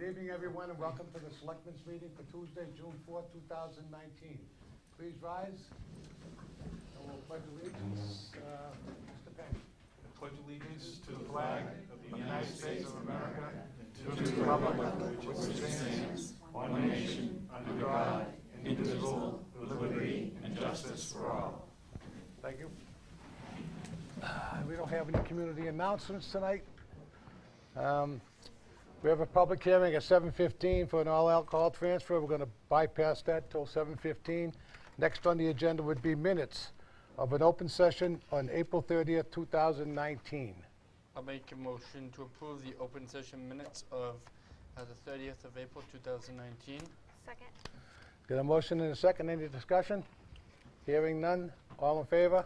Good evening, everyone, and welcome to the Selectmen's meeting for Tuesday, June 4th, 2019. Please rise, and we'll pledge allegiance. Mr. Penn. Pledge allegiance to the flag of the United States of America and to the republic which stands one nation under God, indivisible, with liberty and justice for all. Thank you. We don't have any community announcements tonight. We have a public hearing at 7:15 for an all-alcohol transfer. We're going to bypass that till 7:15. Next on the agenda would be minutes of an open session on April 30th, 2019. I'll make a motion to approve the open session minutes of the 30th of April 2019. Second. Got a motion and a second. Any discussion? Hearing none. All in favor?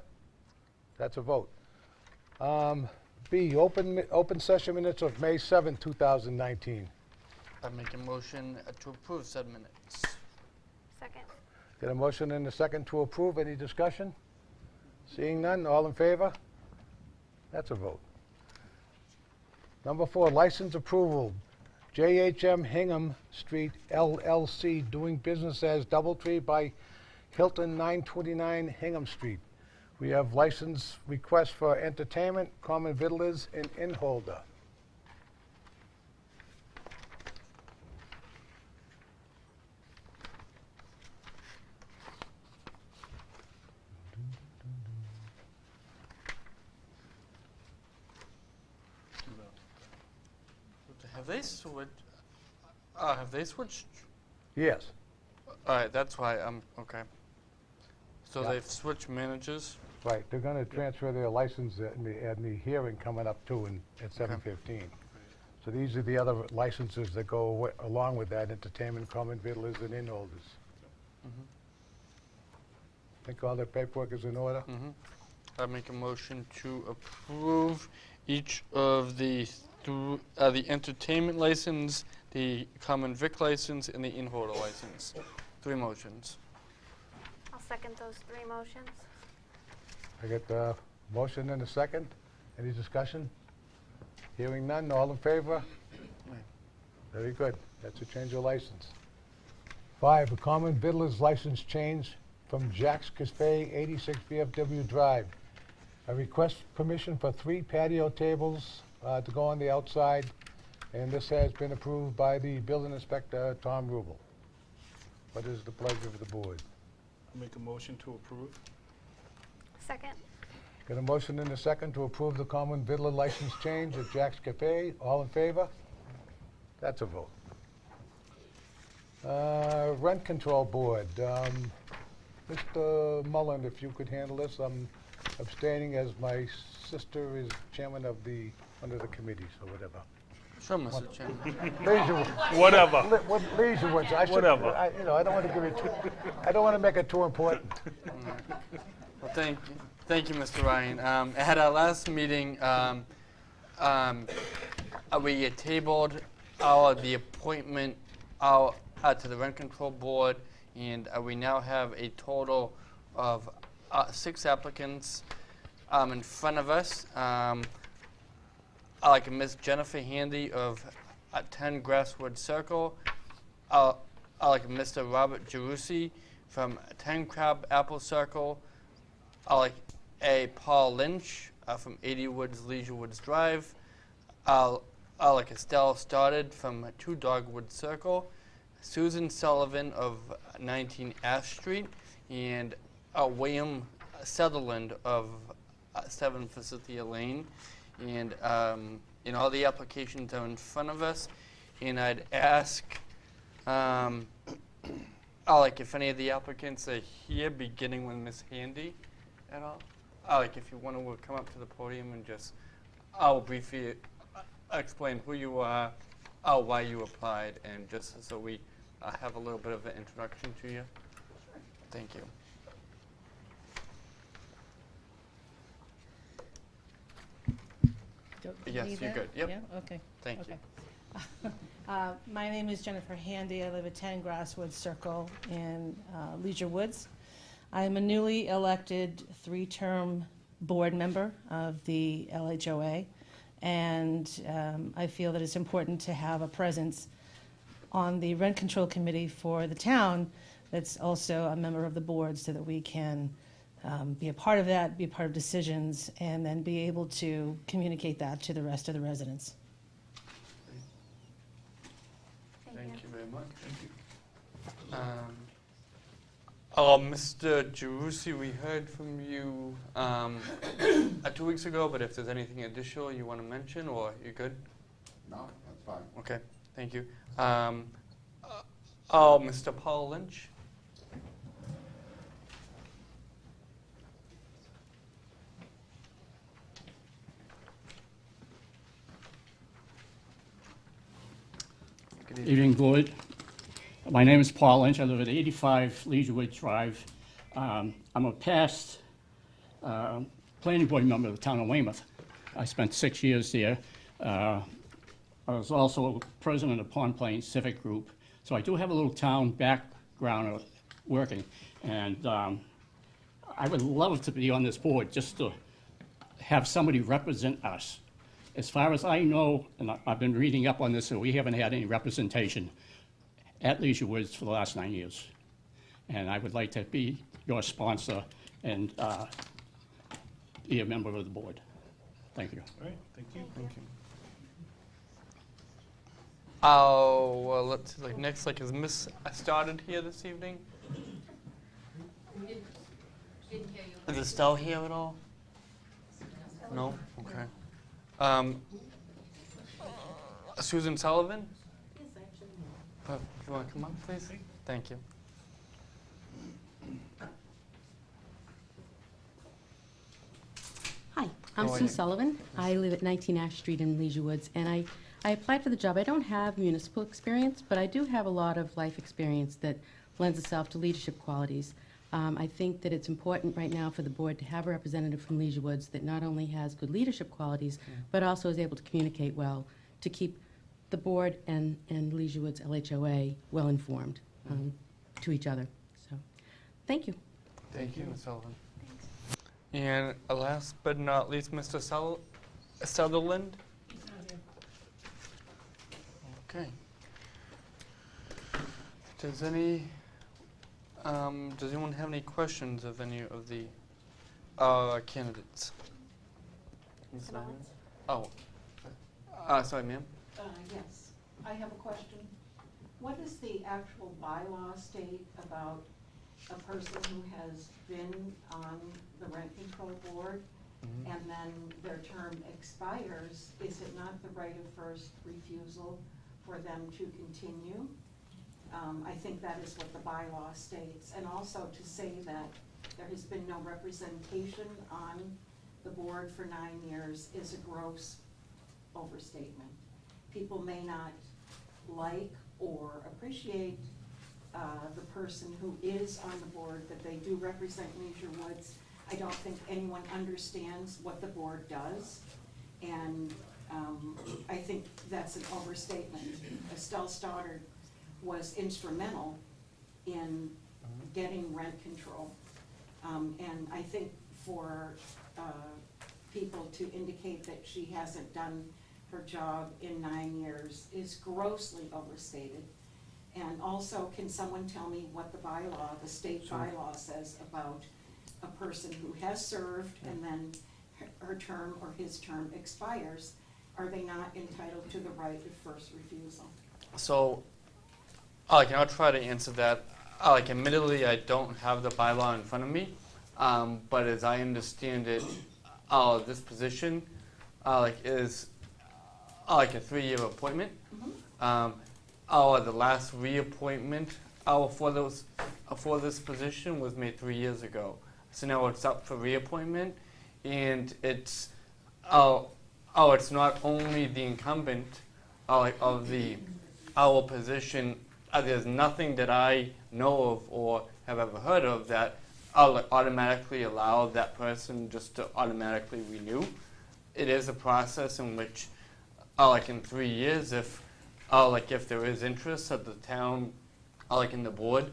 That's a vote. B, open session minutes of May 7, 2019. I'll make a motion to approve said minutes. Second. Got a motion and a second to approve. Any discussion? Seeing none. All in favor? That's a vote. Number 4, license approval. JHM Hingham Street LLC, doing business as Doubletree by Hilton, 929 Hingham Street. We have license requests for entertainment, common victualers, and inn holder. Have they switched? Have they switched? Yes. All right, that's why I'm okay. So Yeah. they've switched managers. Right, they're going to transfer their license at the hearing coming up too at 7:15. So these are the other licenses that go along with that, entertainment, common victualers, and inn holders. Think all the paperwork is in order? I make a motion to approve each of the entertainment license, the common vic license, and the inn holder license. 3 motions. I'll second those 3 motions. I get the motion and a second. Any discussion? Hearing none, all in favor? Very good. That's a change of license. 5, a common victualers license change from Jack's Cafe, 86 VFW Drive. I request permission for 3 patio tables to go on the outside, and this has been approved by the building inspector, Tom Rubel. What is the pleasure of the board? I'll make a motion to approve. Second. Got a motion and a second to approve the common victualer license change at Jack's Cafe. All in favor? That's a vote. Rent Control Board. Mr. Mullen, if you could handle this. I'm abstaining as my sister is chairman of one of the committees or whatever. Sure, Mr. Chairman. Leisure. Whatever. Leisure ones. Whatever. I don't want to give it I don't want to make it too important. Well, thank you, Mr. Ryan. At our last meeting, we tabled the appointment to the Rent Control Board, and we now have a total of 6 applicants in front of us. Like Ms. Jennifer Handy of 10 Grasswood Circle. Like Mr. Robert Gerusi from 10 Crab Apple Circle. Like a Paul Lynch from 80 Woods Leisure Woods Drive. Like Estelle Stoddard from 2 Dogwood Circle. Susan Sullivan of 19 Ash Street. And William Sutherland of 7 Forsythia Lane. And all the applications are in front of us. And I'd ask, like if any of the applicants are here, beginning with Ms. Handy at all. Like if you want to come up to the podium and just, I'll briefly explain who you are, why you applied, and just so we have a little bit of an introduction to you. Thank you. Yes, you're good. Yep. Yeah, okay. Thank okay. you. My name is Jennifer Handy. I live at 10 Grasswood Circle in Leisure Woods. I am a newly elected 3-term board member of the LHOA, and I feel that it's important to have a presence on the rent control committee for the town that's also a member of the board, so that we can be a part of that, be a part of decisions, and then be able to communicate that to the rest of the residents. Thank you very much. Mr. Giroussi, we heard from you 2 weeks ago, but if there's anything additional you want to mention, or you're good? No, that's fine. Okay, thank you. Mr. Paul Lynch? Good Evening, Board. My name is Paul Lynch. I live at 85 Leisurewood Drive. I'm a past planning board member of the town of Weymouth. I spent 6 years there. I was also president of Pond Plains Civic Group. So I do have a little town background of working. And I would love to be on this board just to have somebody represent us. As far as I know, and I've been reading up on this, so we haven't had any representation at Leisure Woods for the last 9 years. And I would like to be your sponsor and be a member of the board. Thank you. All right, thank you. Thank you. Well, let's see, next, is Miss started here this evening? Is Estelle here at all? No? Okay. Susan Sullivan? You want to come up, please? Thank you. Hi, I'm How are Sue you? Sullivan. I live at 19 Ash Street in Leisure Woods, and I applied for the job. I don't have municipal experience, but I do have a lot of life experience that lends itself to leadership qualities. I think that it's important right now for the board to have a representative from Leisure Woods that not only has good leadership qualities, but also is able to communicate well, to keep the board and Leisure Woods LHOA well informed to each other. So, thank you. Thank you, Ms. Sullivan. And last but not least, Mr. Sutherland? Okay. Does anyone have any questions of any of the candidates? Ms. Nyman? Oh, sorry, ma'am. Yes, I have a question. What does the actual bylaw state about a person who has been on the rent control board and then their term expires? Is it not the right of first refusal for them to continue? I think that is what the bylaw states. And also to say that there has been no representation on the board for 9 years is a gross overstatement. People may not like or appreciate the person who is on the board, that they do represent Leisure Woods. I don't think anyone understands what the board does, and I think that's an overstatement. Estelle Stoddard was instrumental in getting rent control, and I think for people to indicate that she hasn't done her job in 9 years is grossly overstated. And also, can someone tell me what the bylaw, the state bylaw says about a person who has served and then her term or his term expires? Are they not entitled to the right of first refusal? So, I'll try to answer that. Admittedly, I don't have the bylaw in front of me, but as I understand it, this position, is a 3-year appointment. The last reappointment for this position was made 3 years ago. So now it's up for reappointment, and it's it's not only the incumbent of our position. There's nothing that I know of or have ever heard of that automatically allow that person just to automatically renew. It is a process in which, in 3 years, if there is interest at the town, in the board,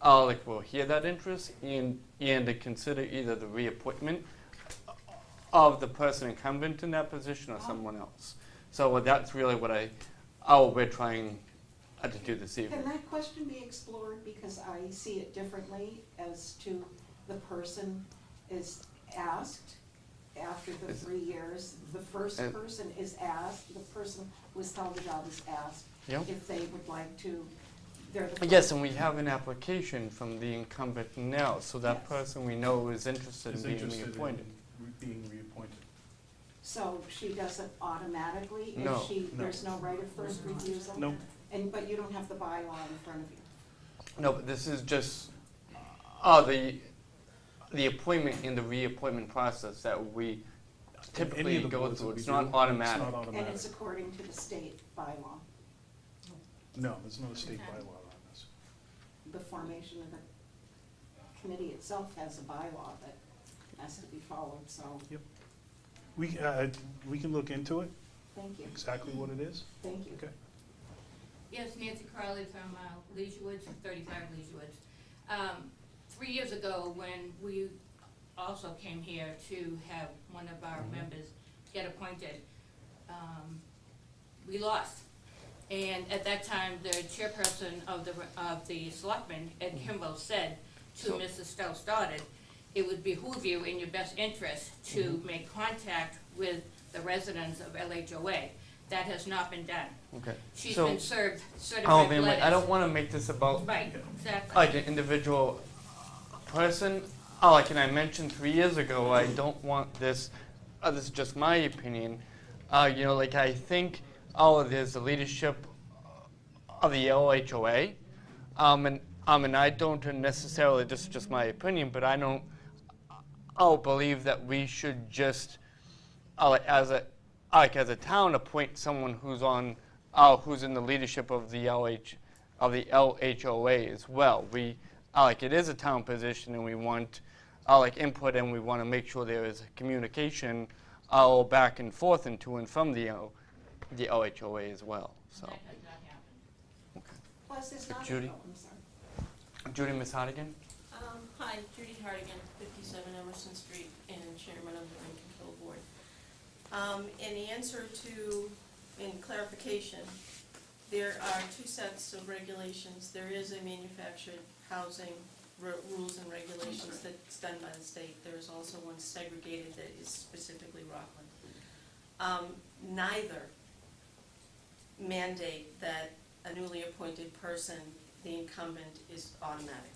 we'll hear that interest and to consider either the reappointment of the person incumbent in that position or someone else. So that's really what we're trying to do this evening. Can that question be explored, because I see it differently as to the person is asked after the Is- 3 years, the first And- person is asked, the person who was held the job is asked Yep. if they would like to, they're the Yes, first. and we have an application from the incumbent now, so that Yes. person we know is interested in Is being interested reappointed. in being reappointed. So she does it automatically? If No. she, No. there's no right of first refusal? Nope. And, but you don't have the bylaw in front of you? No, but this is just, the appointment and the reappointment process that we Any typically of the go boards through. that we It's do, not automatic. It's not And automatic. it's according to the state bylaw, No, there's not a state bylaw on this. the formation of the committee itself has a bylaw that has to be followed, so, We can look into it, thank you, exactly what it is. thank you. Okay. Yes, Nancy Carley from Leisure Woods, 35 Leisure Woods. 3 years ago, when we also came here to have one of our members get appointed, we lost. And at that time, the chairperson of the selectmen, Ed Kimball, said to So- Mrs. Strauss Stoddard, it would behoove you in your best interest to make contact with the residents of LHOA. That has not been done. Okay. She's So- been served Oh, certified man, letters. I don't want to make this about Right, exactly. like an individual person. Oh, like, and I mentioned 3 years ago, I don't want this. This is just my opinion. You know, like I think, there's the leadership of the LHOA, and I don't necessarily. This is just my opinion, but I don't. Believe that we should just, as a town, appoint someone who's on, who's in the leadership of the LHOA as well. We, it is a town position, and we want, input, and we want to make sure there is communication, back and forth and to and from the LHOA as well. So, That has not happened. Plus, there's not, Judy? I'm sorry. Judy, Ms. Hardigan. Hi, Judy Hardigan, 57 Emerson Street, and Chairman of the Rent Control Board. In answer to, in clarification, there are 2 sets of regulations. There is a manufactured housing rules and regulations that's done by the state. There is also one segregated that is specifically Rockland. Neither mandate that a newly appointed person, the incumbent, is automatic.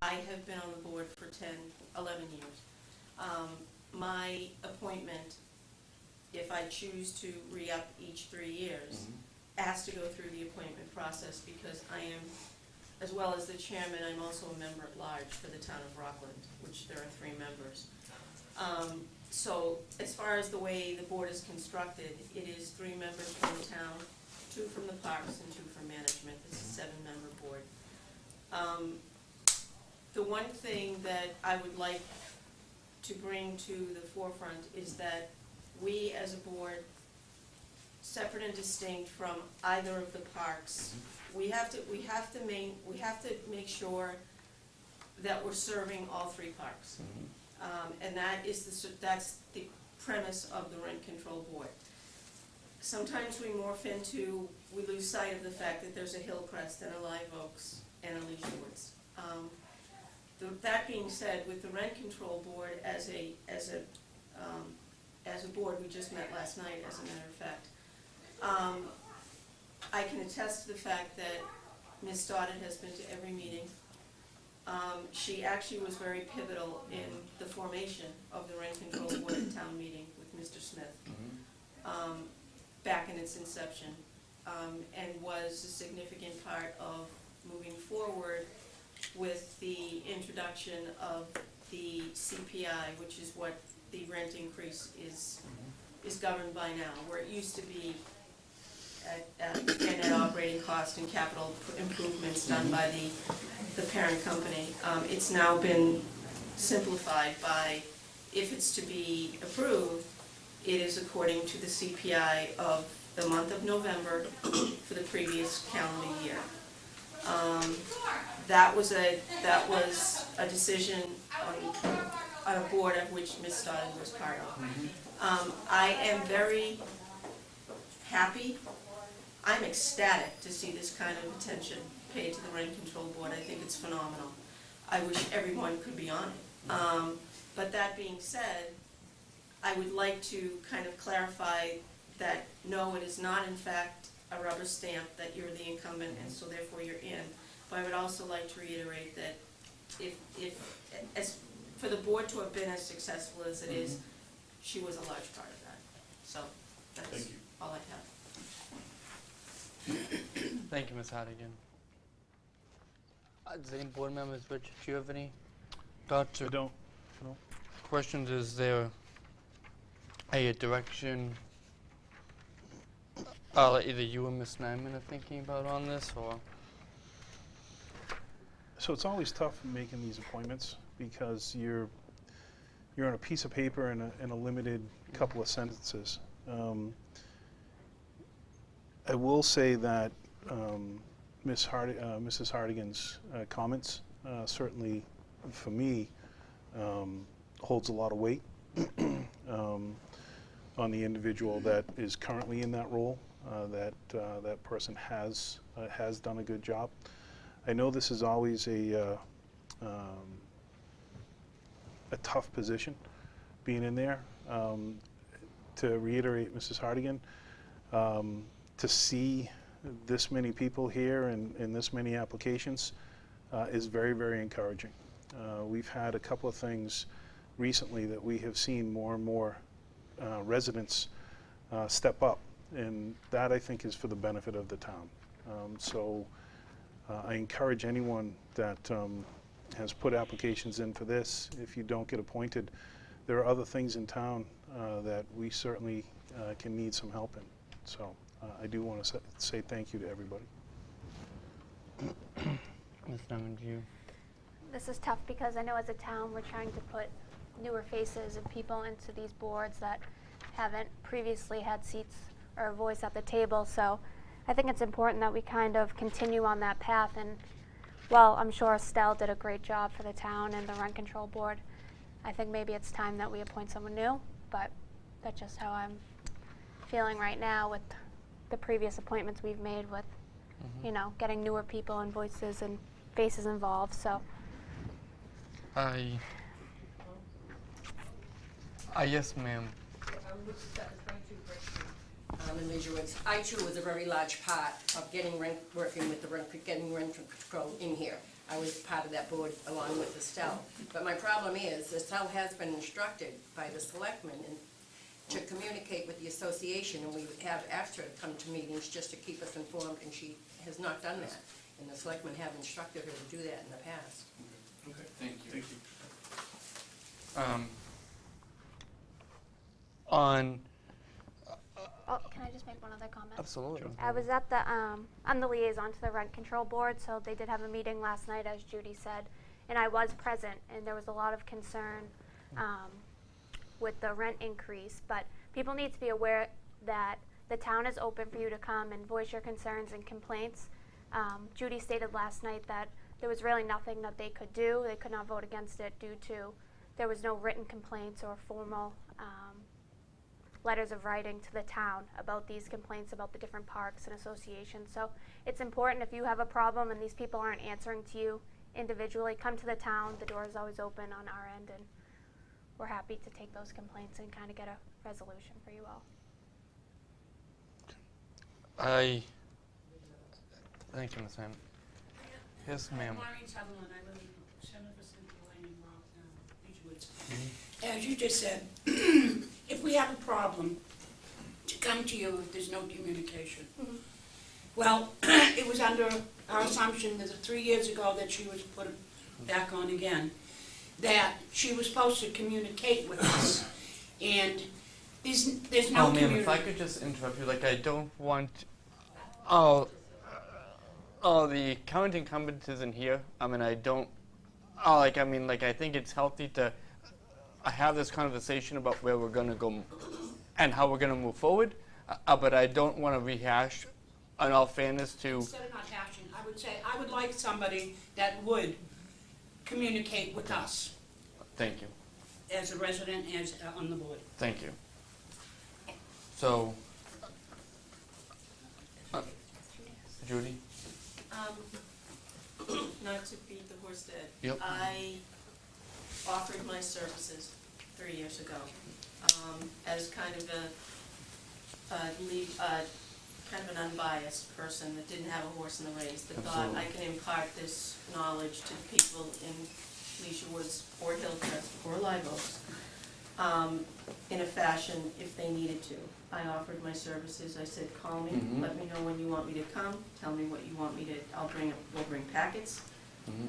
I have been on the board for 11 years. My appointment, if I choose to re-up each 3 years, has to go through the appointment process because I am, as well as the chairman, I'm also a member at large for the town of Rockland, which there are 3 members. So as far as the way the board is constructed, it is 3 members from the town, 2 from the parks and 2 from management. It's a 7-member board. The one thing that I would like to bring to the forefront is that we as a board, separate and distinct from either of the parks, we have to make sure that we're serving all 3 parks. And that's the premise of the Rent Control Board. Sometimes we morph into, we lose sight of the fact that there's a Hillcrest and a Live Oaks and a Leisure Woods. That being said, with the Rent Control Board as a board, we just met last night, as a matter of fact, I can attest to the fact that Ms. Stoddard has been to every meeting. She actually was very pivotal in the formation of the Rent Control Board at town meeting with Mr. Smith, back in its inception, and was a significant part of moving forward with the introduction of the CPI, which is what the rent increase is governed by now, where it used to be at net operating cost and capital improvements done by the parent company. It's now been simplified by, if it's to be approved, it is according to the CPI of the month of November for the previous calendar year. That was a decision on a board of which Ms. Stoddard was part of. I am very happy I'm ecstatic to see this kind of attention paid to the rent control board. I think it's phenomenal. I wish everyone could be on it. But that being said, I would like to kind of clarify that, no, it is not in fact a rubber stamp that you're the incumbent and so therefore you're in. But I would also like to reiterate that as for the board to have been as successful as it is, she was a large part of that. So that's Thank you. all I have. Thank you, Ms. Hardigan. Does any board members, Richard, do you have any thoughts I or don't. questions? Is there a direction either you or Ms. Nyman are thinking about on this, or? So it's always tough making these appointments because you're on a piece of paper in a limited couple of sentences. I will say that Mrs. Hardigan's comments certainly, for me, holds a lot of weight on the individual that is currently in that role. That person has done a good job. I know this is always a tough position, being in there. To reiterate, Mrs. Hardigan, to see this many people here and this many applications is very, very encouraging. We've had a couple of things recently that we have seen more and more residents step up, and that I think is for the benefit of the town. So I encourage anyone that has put applications in for this, if you don't get appointed, there are other things in town that we certainly can need some help in. So I do want to say thank you to everybody. Ms. Nyman, do you? This is tough because I know as a town we're trying to put newer faces and people into these boards that haven't previously had seats or a voice at the table. So I think it's important that we kind of continue on that path. And well, I'm sure Estelle did a great job for the town and the rent control board. I think maybe it's time that we appoint someone new, but that's just how I'm feeling right now with the previous appointments we've made with, you know, getting newer people and voices and faces involved. So Yes, ma'am. In Leisure Woods. I too was a very large part of working with getting rent control in here. I was part of that board along with Estelle. But my problem is, Estelle has been instructed by the selectmen to communicate with the association, and we have asked her to come to meetings just to keep us informed, and she has not done that. And the selectmen have instructed her to do that in the past. Okay, thank you. Thank you. oh, can I just make one other comment? Absolutely. I was at the, I'm the liaison to the rent control board, so they did have a meeting last night, as Judy said, and I was present, and there was a lot of concern with the rent increase, but people need to be aware that the town is open for you to come and voice your concerns and complaints. Judy stated last night that there was really nothing that they could do. They could not vote against it due to there was no written complaints or formal letters of writing to the town about these complaints about the different parks and associations. So it's important, if you have a problem and these people aren't answering to you individually, come to the town. The door is always open on our end, and we're happy to take those complaints and kind of get a resolution for you all. Thank you, Ms. Nyman. Yes, ma'am. Maureen Sutherland, I live in 7% Lane in Rockland, Beach Woods. As you just said, if we have a problem, to come to you if there's no communication. Well, it was under our assumption that 3 years ago that she was put back on again, that she was supposed to communicate with us, and there's no Ma'am, communication. if I could just interrupt you, I don't want, the current incumbent isn't here. I mean, I don't, I think it's healthy to have this conversation about where we're gonna go and how we're gonna move forward, but I don't want to rehash, in all fairness, to. Instead of not hashing, I would say, I would like somebody that would communicate with us Thank you. as a resident, as on the board. Thank you. So, Judy? Not to beat the horse dead. Yep. I offered my services 3 years ago, as kind of kind of an unbiased person that didn't have a horse in the race, that thought I can impart this knowledge to people in Leisure Woods or Hillcrest or Live Oaks, in a fashion if they needed to. I offered my services. I said, call me, let me know when you want me to come, tell me what you want me to, we'll bring packets.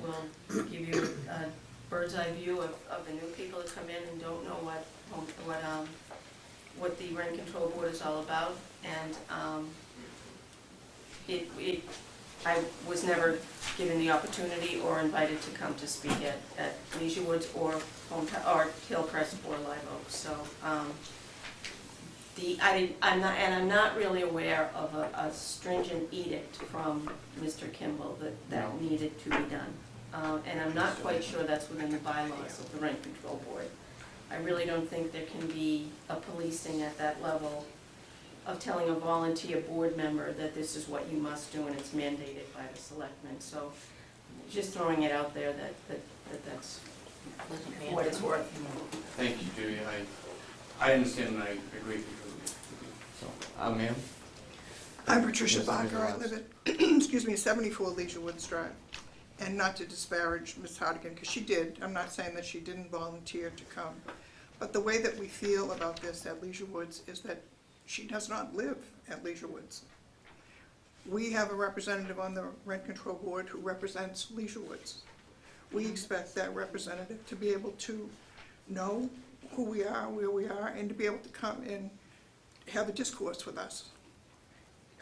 We'll give you a bird's eye view of the new people that come in and don't know what the rent control board is all about. And I was never given the opportunity or invited to come to speak at Leisure Woods or Hillcrest or Live Oak. So I'm not really aware of a stringent edict from Mr. Kimball that needed to be done. And I'm not quite sure that's within the bylaws of the rent control board. I really don't think there can be a policing at that level of telling a volunteer board member that this is what you must do and it's mandated by the selectmen. So just throwing it out there that's what it's worth. Thank you, Judy. I understand and I agree. So, ma'am? I'm Patricia Yes, Barker. I Mr. live at, 74 Leisure Woods Drive. And not to disparage Ms. Hardigan, because she did. I'm not saying that she didn't volunteer to come. But the way that we feel about this at Leisure Woods is that she does not live at Leisure Woods. We have a representative on the Rent Control Board who represents Leisure Woods. We expect that representative to be able to know who we are, where we are, and to be able to come and have a discourse with us.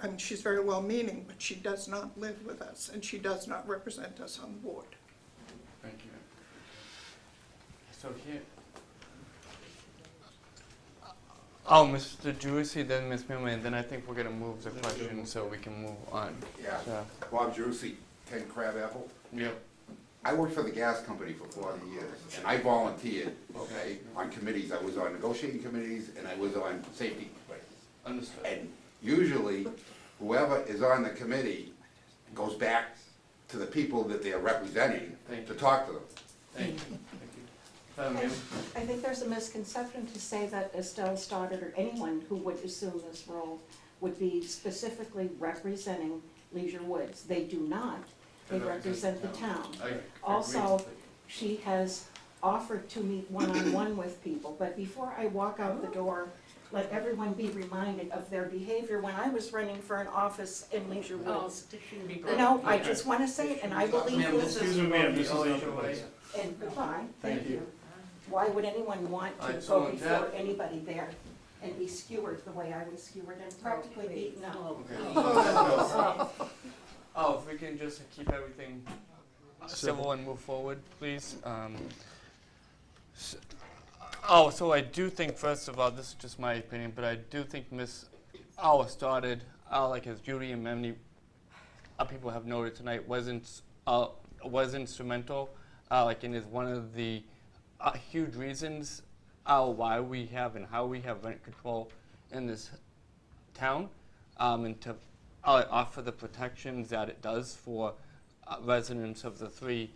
I mean, she's very well-meaning, but she does not live with us, and she does not represent us on the board. Thank you. So here. Oh, Mr. Juicy, then Ms. Milman, then I think we're gonna move the question so we can move on. Yeah, So, Bob Jerusi, 10 Crab Apple. yep. I worked for the gas company for 40 years, and I volunteered, okay, on committees. I was on negotiating committees, and I was on safety committees. Understood. And usually, whoever is on the committee goes back to the people that they're representing Thank to you. talk to them. Thank you. Thank you. Ma'am? I think there's a misconception to say that Estelle Stoddard or anyone who would assume this role would be specifically representing Leisure Woods. They do not. They represent the town. I agree. Also, she has offered to meet one-on-one with people, but before I walk out the door, let everyone be reminded of their behavior when I was running for an office in Leisure Woods. No, I just want to say it, and I believe Ma'am, this excuse is, me, ma'am, this is not your way. and goodbye, Thank thank you. you. Why would anyone want to Alright, so go with before that- anybody there and be skewered the way I was skewered and practically beaten up? Okay. Oh, if we can just keep everything civil and move forward, please. So I do think, first of all, this is just my opinion, but I do think Ms. Stoddard, like as Judy and many people have noted tonight, was instrumental, and is one of the huge reasons why we have and how we have rent control in this town, and to offer the protections that it does for residents of the three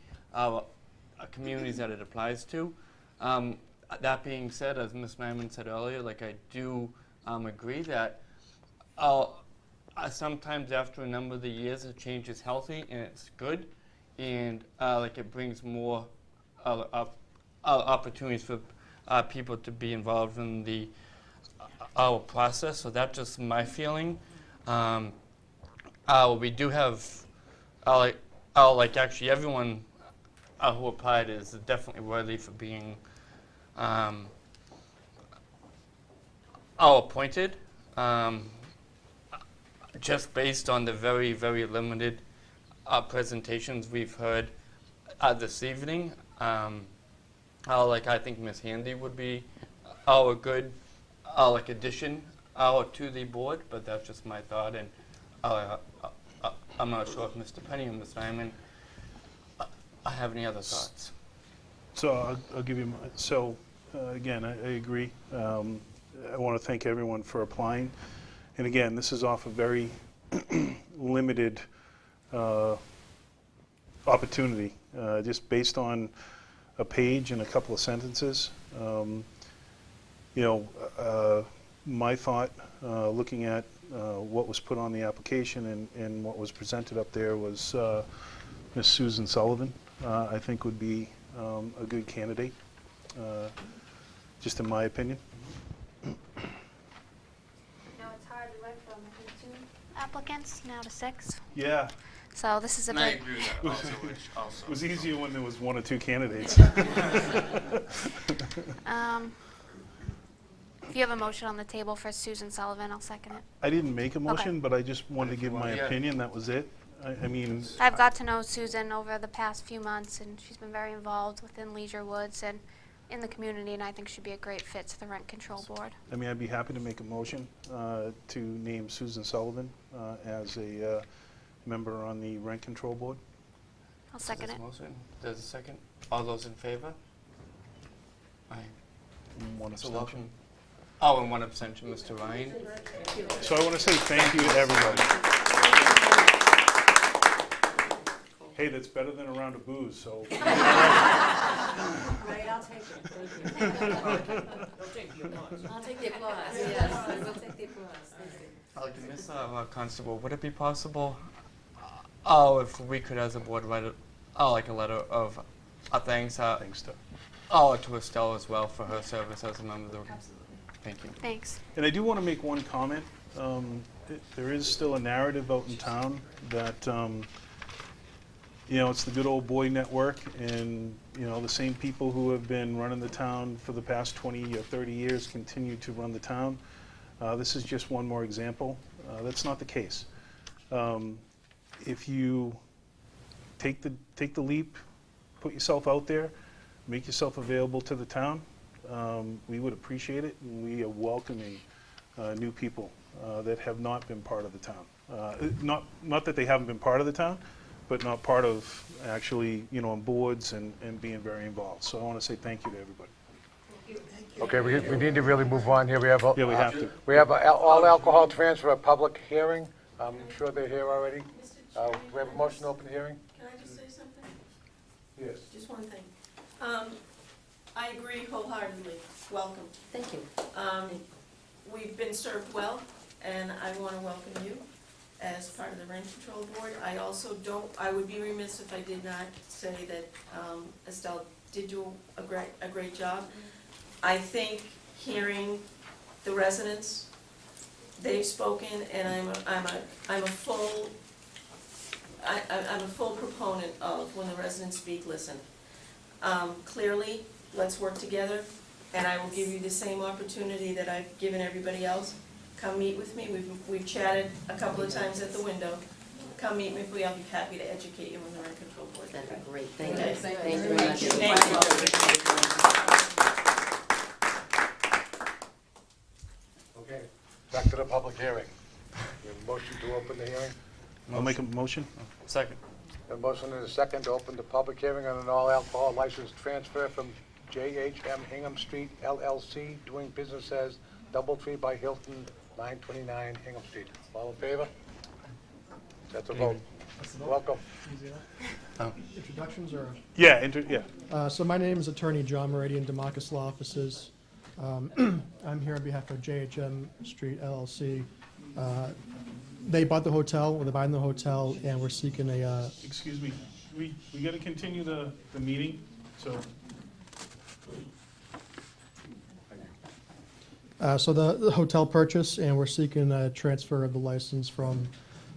communities that it applies to. That being said, as Ms. Mammon said earlier, I do agree that sometimes after a number of the years, a change is healthy and it's good, and it brings more opportunities for people to be involved in the process. So that's just my feeling. We do have, actually everyone who applied is definitely worthy for being appointed, just based on the very, very limited presentations we've heard this evening. I think Ms. Handy would be a good addition to the board, but that's just my thought, and I'm not sure if Mr. Penny or Ms. Simon have any other thoughts. So I'll give you my, so again, I agree. I want to thank everyone for applying. And again, this is off a very limited opportunity, just based on a page and a couple of sentences. My thought, looking at what was put on the application and what was presented up there was Miss Susan Sullivan, I think would be a good candidate, just in my opinion. No, it's hard. We went from, I think, 2 applicants now to 6. Yeah, So this is a And I big, agree with that also, which also. it was easier when there was 1 or 2 candidates. if you have a motion on the table for Susan Sullivan, I'll second it. I didn't make a motion, but I just wanted to give my Yeah. opinion, that was it. I mean, I've got to know Susan over the past few months, and she's been very involved within Leisure Woods and in the community, and I think she'd be a great fit to the Rent Control Board. I'd be happy to make a motion to name Susan Sullivan as a member on the Rent Control Board. I'll second it. Motion. There's a second. All those in favor? Aye. One So abstention. welcome. Oh, and 1 abstention, Mr. Ryan. So I want to say thank you to everybody. Hey, that's better than a round of booze, so. Right, I'll take it, thank you. I'll take the applause, yes, I will take the applause, thank you. Miss Constable, would it be possible, if we could as a board write a letter of thanks, Thanks to. to Estelle as well for her service as a member of the. Absolutely. Thank you. Thanks. And I do want to make one comment. There is still a narrative out in town that, it's the good old boy network, and, the same people who have been running the town for the past 20 or 30 years continue to run the town. This is just one more example. That's not the case. If you take the leap, put yourself out there, make yourself available to the town, we would appreciate it, and we are welcoming new people that have not been part of the town. Not that they haven't been part of the town, but not part of actually, on boards and being very involved. So I want to say thank you to everybody. Okay, we need to really move on here. We have Yeah, we have to. We have a all alcohol transfer, a public hearing. I'm sure they're here already. We have a motion to open the hearing? Can I just say something? Yes. Just one thing. I agree wholeheartedly. Welcome. Thank you. We've been served well, and I want to welcome you as part of the Rent Control Board. I would be remiss if I did not say that Estelle did do a great job. I think hearing the residents, they've spoken, and I'm a full proponent of when the residents speak, listen. Clearly, let's work together, and I will give you the same opportunity that I've given everybody else. Come meet with me. We've chatted a couple of times at the window. Come meet with me. I'll be happy to educate you on the Rent Control Board. That'd be great, thank you. Okay. Thank you very much. Okay, back to the public hearing. We have a motion to open the hearing. I'll make a motion. Second. A motion and a second to open the public hearing on an all alcohol license transfer from JHM Hingham Street LLC, doing business as Doubletree by Hilton, 929 Hingham Street. All in favor? That's a vote. Welcome. Introductions or? Yeah. So my name is Attorney John Meridian, Democus Law Offices. I'm here on behalf of JHM Street LLC. They bought the hotel, or they're buying the hotel, and we're seeking a, Excuse me, we got to continue the meeting, so. so the hotel purchase, and we're seeking a transfer of the license from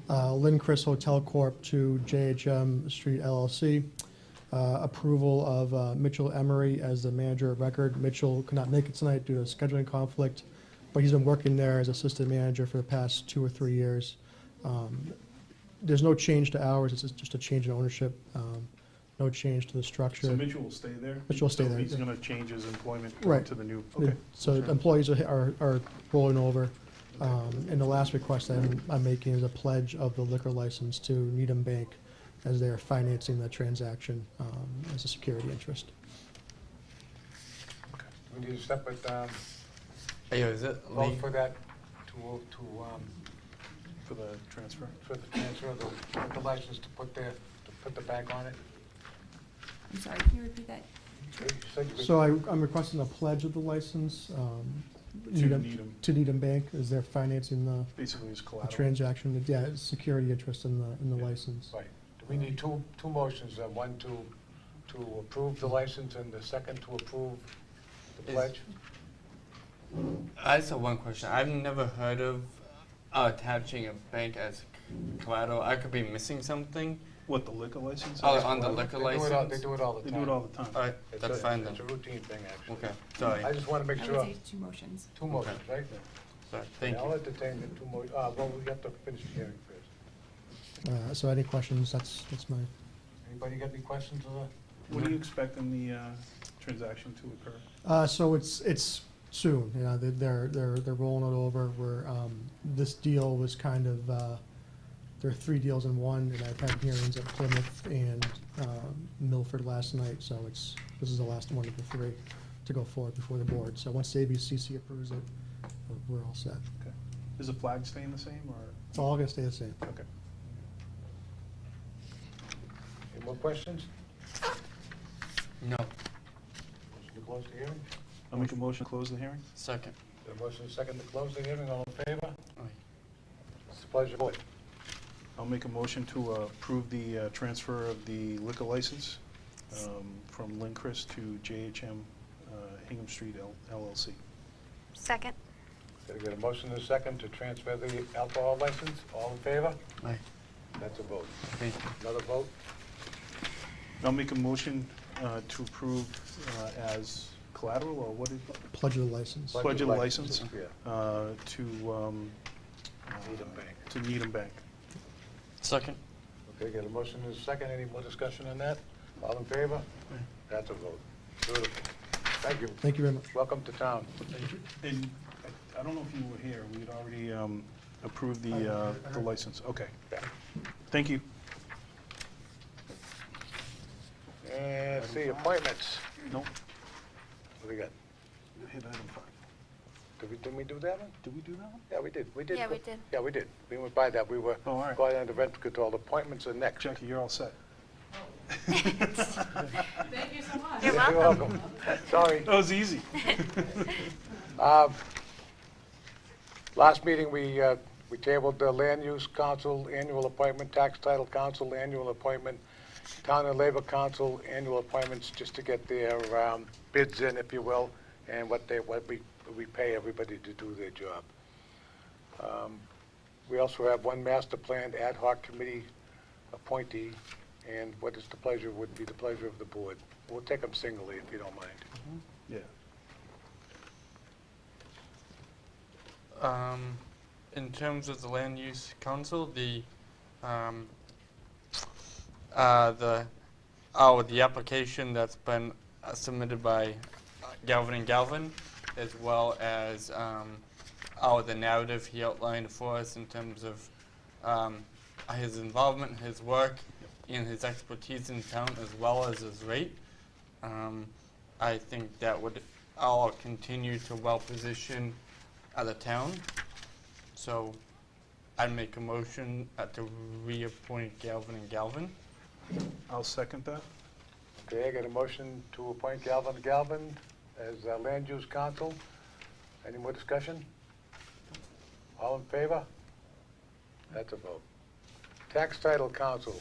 Lynn Chris Hotel Corp. to JHM Street LLC. Approval of Mitchell Emery as the manager of record. Mitchell could not make it tonight due to a scheduling conflict, but he's been working there as assistant manager for the past 2 or 3 years. There's no change to hours, it's just a change in ownership, no change to the structure. So Mitchell will stay there? Mitchell will stay there, He's yeah. going to change his employment Right. to the new, okay. So employees are rolling over. And the last request I'm making is a pledge of the liquor license to Needham Bank as they're financing the transaction as a security interest. We need a separate Is it vote for that, for For the transfer? for the transfer of the license to put the bank on it? I'm sorry, can you repeat that? You said you could- So I'm requesting a pledge of the license, Needham. to Needham Bank, as they're financing the Basically, it's the collateral. transaction, yeah, it's security interest in the license. Right. Do we need two motions, one to approve the license and the second to approve the Is- pledge? I just have one question. I've never heard of attaching a bank as collateral. I could be missing something. What, the liquor license? Oh, is on the collateral? liquor They do it all- license? They do it all the They time. do it all the time. All right, It's that's a- fine then. It's a routine thing, actually. Okay, sorry. I just want to make I sure. would say 2 motions. Two motions, right? Sorry, thank I'll you. entertain the two motions. Well, we have to finish the hearing first. So any questions, that's my, Anybody got any questions of the? When are you expecting the transaction to occur? so it's soon, you know, they're rolling it over, this deal was kind of, there are 3 deals in one, and I've had hearings at Plymouth and Milford last night, so this is the last one of the 3 to go forward before the board. So once the ABCC approves it, we're all set. Okay. Is the flag staying the same, or? It's all gonna stay the same. Okay. Any more questions? No. Motion to close the hearing? I'll make a motion to close the hearing. Second. The motion is second to close the hearing, all in favor? Aye. It's a pleasure, board. I'll make a motion to approve the transfer of the liquor license from Lincris to JHM Hingham Street LLC. Second. Gotta get a motion and a second to transfer the alcohol license, all in favor? Aye. That's a vote. Thank you. Another vote? I'll make a motion to approve as collateral, or what is, Pledge of the license. Pledge of license. Yeah, To Needham Bank. to Needham Bank. Second. Okay, got a motion and a second, any more discussion on that? All in favor? That's a vote. Beautiful. Thank you. Thank you very much. Welcome to town. And I don't know if you were here, we had already approved the license. Okay. Yeah. Thank you. And see, appointments. Nope. What do we got? Hit item 5. Didn't we do that one? Did we do that one? Yeah, we did. We did. Yeah, we did. Yeah, we did. We went by that. We were Oh, all right. going on to rent control. Appointments are next. Jackie, you're all set. Thank you so much. You're You're welcome. Sorry. That was easy. Last meeting, we tabled the Land Use Council annual appointment, Tax Title Council annual appointment, Town and Labor Council annual appointments, just to get their bids in, if you will, and what we pay everybody to do their job. We also have one master plan ad hoc committee appointee, and what is the pleasure, would be the pleasure of the board. We'll take them singly, if you don't mind. Yeah. In terms of the land use council, the application that's been submitted by Galvin and Galvin, as well as the narrative he outlined for us in terms of his involvement, his work, and his expertise in town, as well as his rate. I think that would all continue to well position the town. So I'd make a motion to reappoint Galvin and Galvin. I'll second that. Okay, I got a motion to appoint Galvin Galvin as Land Use Council. Any more discussion? All in favor? That's a vote. Tax Title Council,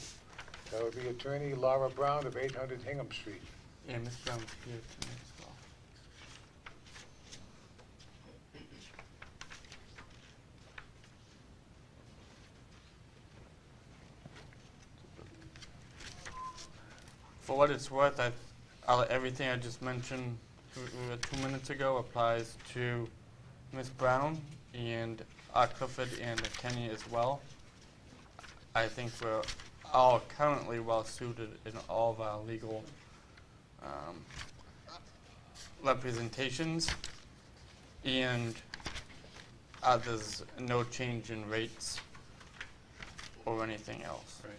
that would be Attorney Laura Brown of 800 Hingham Street. Yeah, Ms. Brown's here tonight as well. For what it's worth, everything I just mentioned 2 minutes ago applies to Ms. Brown and Clifford and Kenny as well. I think we're all currently well suited in all of our legal representations, and there's no change in rates or anything else. Right.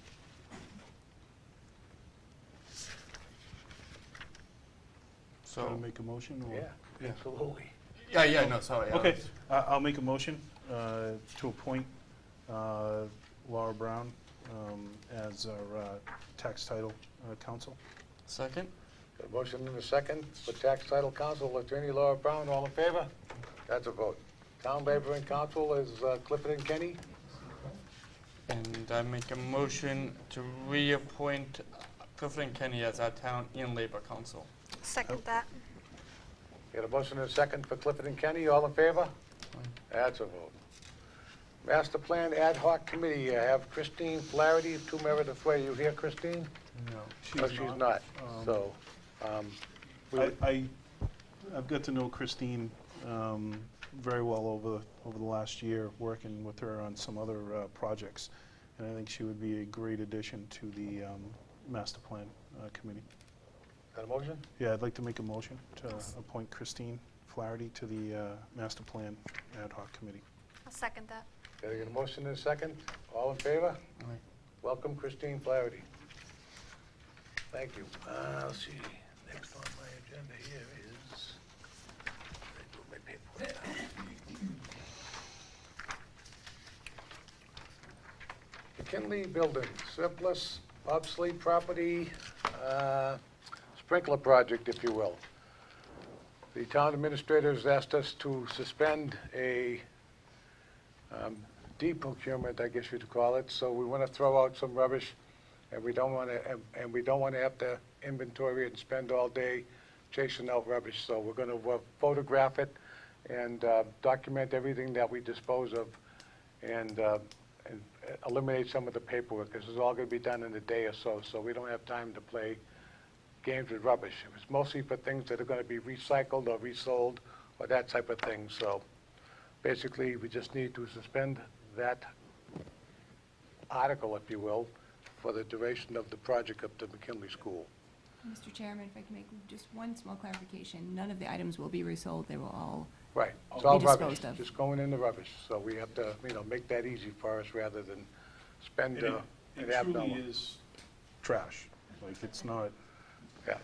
So, Want to make a motion? Or? Yeah, absolutely. yeah, no, sorry. Okay, I'll make a motion to appoint Laura Brown as our tax title counsel. Second? Got a motion and a second for tax title counsel, Attorney Laura Brown, all in favor? That's a vote. Town labor and counsel is Clifford and Kenny. And I make a motion to reappoint Clifford and Kenny as our town and labor council. Second that. Got a motion and a second for Clifford and Kenny, all in favor? That's a vote. Master Plan Ad Hoc Committee, I have Christine Flaherty, 2 Meredith Way. You here, Christine? No, Oh, she's not. So, I've got to know Christine very well over the last year, working with her on some other projects, and I think she would be a great addition to the master plan committee. got a motion? Yeah, I'd like to make a motion to appoint Christine Flaherty to the master plan ad hoc committee. I'll second that. Got a motion and a second, all in favor? Aye. Welcome, Christine Flaherty. Thank you. Let's see, next on my agenda here is, I put my paperwork down. McKinley Building, surplus, obsolete property, sprinkler project, if you will. The town administrator has asked us to suspend a de-procurement, I guess you'd call it, so we want to throw out some rubbish, and we don't want to have to inventory it and spend all day chasing out rubbish. So we're going to photograph it and document everything that we dispose of, and eliminate some of the paperwork. This is all going to be done in a day or so, so we don't have time to play games with rubbish. It was mostly for things that are going to be recycled or resold or that type of thing. So basically, we just need to suspend that article, if you will, for the duration of the project up to McKinley School. Mr. Chairman, if I can make just one small clarification, none of the items will be resold, they will all Right, it's be all rubbish, disposed of. just going in the rubbish. So we have to, make that easy for us rather than spend And an it truly abnormal. is trash. Like, it's not, Yeah,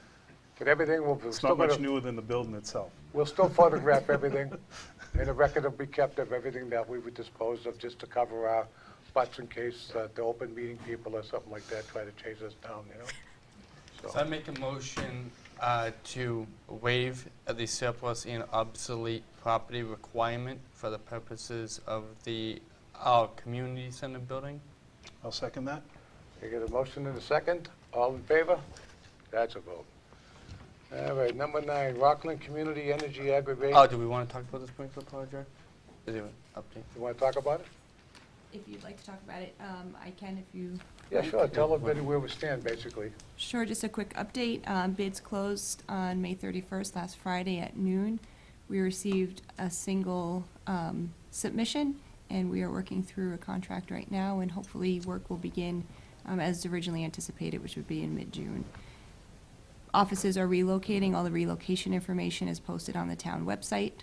but everything will, it's not much newer than the building itself. we'll still photograph everything, and a record will be kept of everything that we would dispose of, just to cover our butts in case the open meeting people or something like that try to chase us down, So I make a motion to waive the surplus and obsolete property requirement for the purposes of our community center building. I'll second that. You get a motion and a second, all in favor? That's a vote. All right, number 9, Rockland Community Energy Aggregation. Oh, do we want to talk about the sprinkler project? Is there an update? You want to talk about it? If you'd like to talk about it, I can if you. Yeah, sure, tell everybody where we stand, basically. Sure, just a quick update. Bids closed on May 31st, last Friday at noon. We received a single submission, and we are working through a contract right now, and hopefully work will begin as originally anticipated, which would be in mid-June. Offices are relocating. All the relocation information is posted on the town website.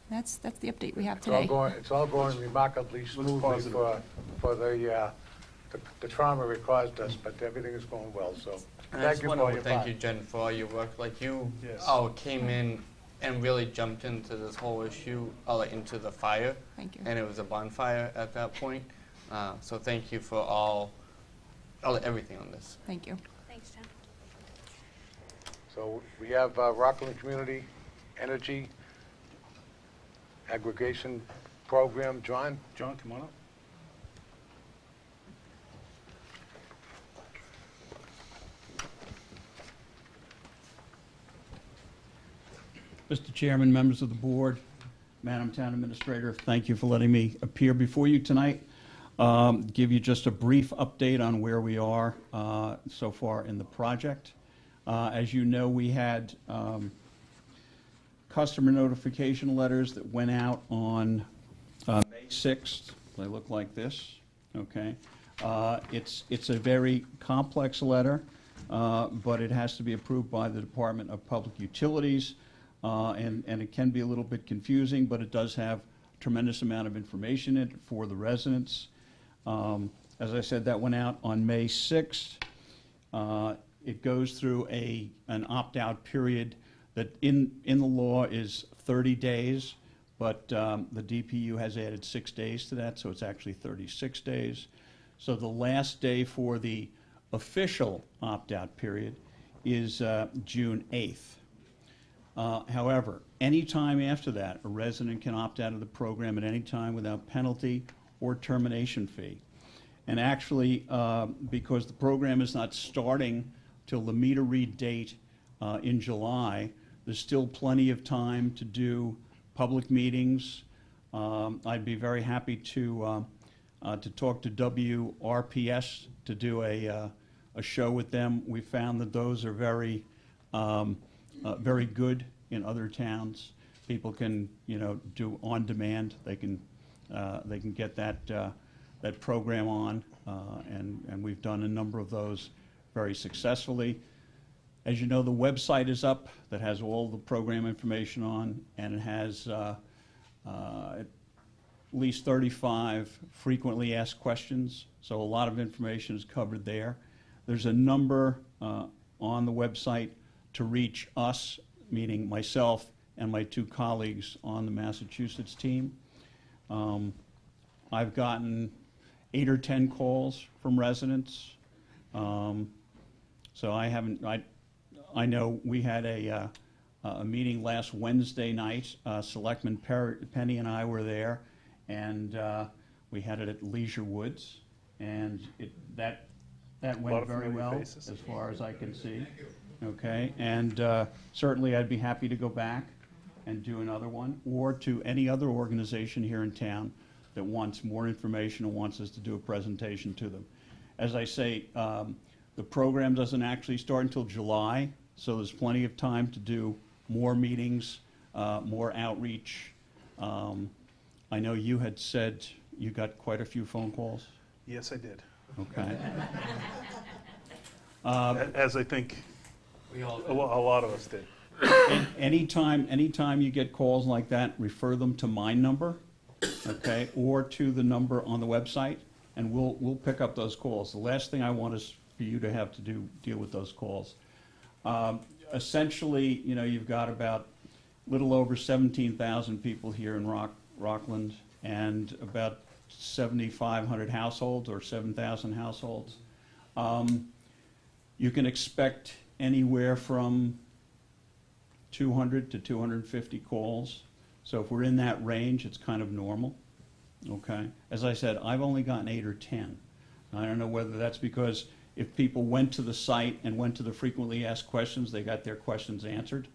That's the update we have today. It's all going remarkably smoothly positive. for the trauma it caused us, but everything is going well, so And I thank just you want for to your thank time. you, Jen, for all your work. Like you Yes. came in and really jumped into this whole issue, like into the fire. Thank you. And it was a bonfire at that point. So thank you for everything on this. Thank you. Thanks, Jen. So we have Rockland Community Energy Aggregation Program. John? John, come on up. Mr. Chairman, members of the board, Madam Town Administrator, thank you for letting me appear before you tonight. Give you just a brief update on where we are so far in the project. As you know, we had customer notification letters that went out on May 6th. They look like this, okay? It's a very complex letter, but it has to be approved by the Department of Public Utilities. And it can be a little bit confusing, but it does have a tremendous amount of information in it for the residents. As I said, that went out on May 6th. It goes through an opt-out period that in the law is 30 days, but the DPU has added 6 days to that, so it's actually 36 days. So the last day for the official opt-out period is June 8th. However, any time after that, a resident can opt out of the program at any time without penalty or termination fee. And actually, because the program is not starting till the meter read date in July, there's still plenty of time to do public meetings. I'd be very happy to talk to WRPS to do a show with them. We found that those are very very good in other towns. People can, do on demand. They can get that program on, and we've done a number of those very successfully. As you know, the website is up that has all the program information on, and it has at least 35 frequently asked questions, so a lot of information is covered there. There's a number on the website to reach us, meaning myself and my 2 colleagues on the Massachusetts team. I've gotten 8 or 10 calls from residents. So I know we had a meeting last Wednesday night. Selectman Penny and I were there, and we had it at Leisure Woods, and that went very well as far as I can see. Okay, and certainly I'd be happy to go back and do another one, or to any other organization here in town that wants more information and wants us to do a presentation to them. As I say, the program doesn't actually start until July, so there's plenty of time to do more meetings, more outreach. I know you had said you got quite a few phone calls. Yes, I did. Okay. As I think a lot of us did. Anytime you get calls like that, refer them to my number, okay, or to the number on the website, and we'll pick up those calls. The last thing I want is for you to have to deal with those calls. Essentially, you've got about a little over 17,000 people here in Rockland, and about 7,500 households or 7,000 households. You can expect anywhere from 200 to 250 calls. So if we're in that range, it's kind of normal, okay? As I said, I've only gotten 8 or 10. I don't know whether that's because if people went to the site and went to the frequently asked questions, they got their questions answered.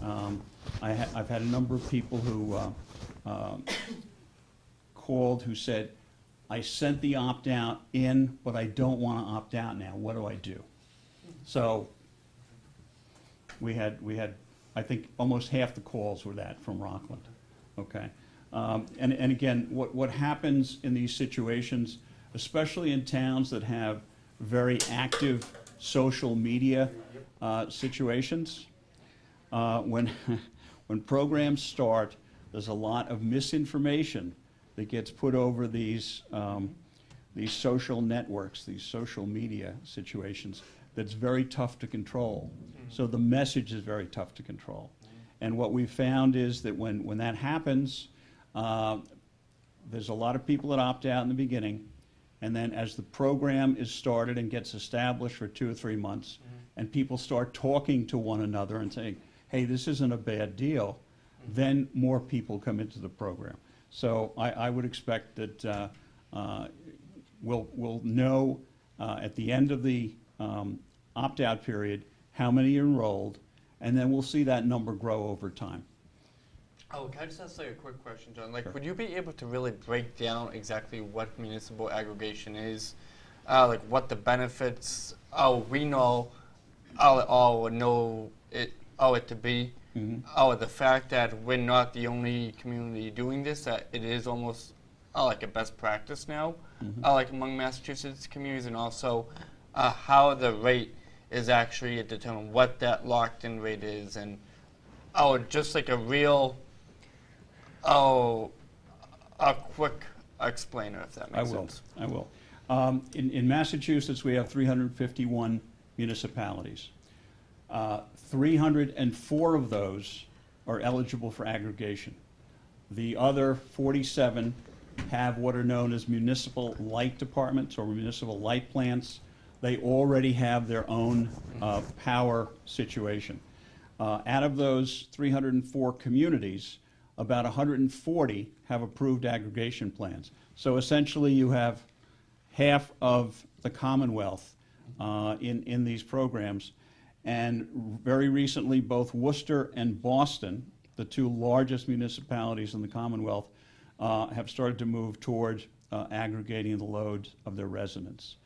I've had a number of people who called who said, I sent the opt-out in, but I don't want to opt out now. What do I do? So we had, I think almost half the calls were that from Rockland, okay? And again, what happens in these situations, especially in towns that have very active social media situations, when programs start, there's a lot of misinformation that gets put over these social networks, these social media situations, that's very tough to control. So the message is very tough to control. And what we found is that when that happens, there's a lot of people that opt out in the beginning, and then as the program is started and gets established for 2 or 3 months, and people start talking to one another and saying, hey, this isn't a bad deal, then more people come into the program. So I would expect that we'll know at the end of the opt-out period how many are enrolled, and then we'll see that number grow over time. Oh, can I just ask a quick question, John? Sure. Would you be able to really break down exactly what municipal aggregation is? What the benefits, we know, know it to be. Mm-hmm. The fact that we're not the only community doing this, that it is almost like a best practice now, mm-hmm. Among Massachusetts communities, and also how the rate is actually determined, what that locked-in rate is, and just like a real, a quick explainer, if that makes sense. I will. In Massachusetts, we have 351 municipalities. 304 of those are eligible for aggregation. The other 47 have what are known as municipal light departments or municipal light plants. They already have their own power situation. Out of those 304 communities, about 140 have approved aggregation plans. So essentially you have half of the Commonwealth in these programs. And very recently, both Worcester and Boston, the two largest municipalities in the Commonwealth, have started to move toward aggregating the loads of their residents.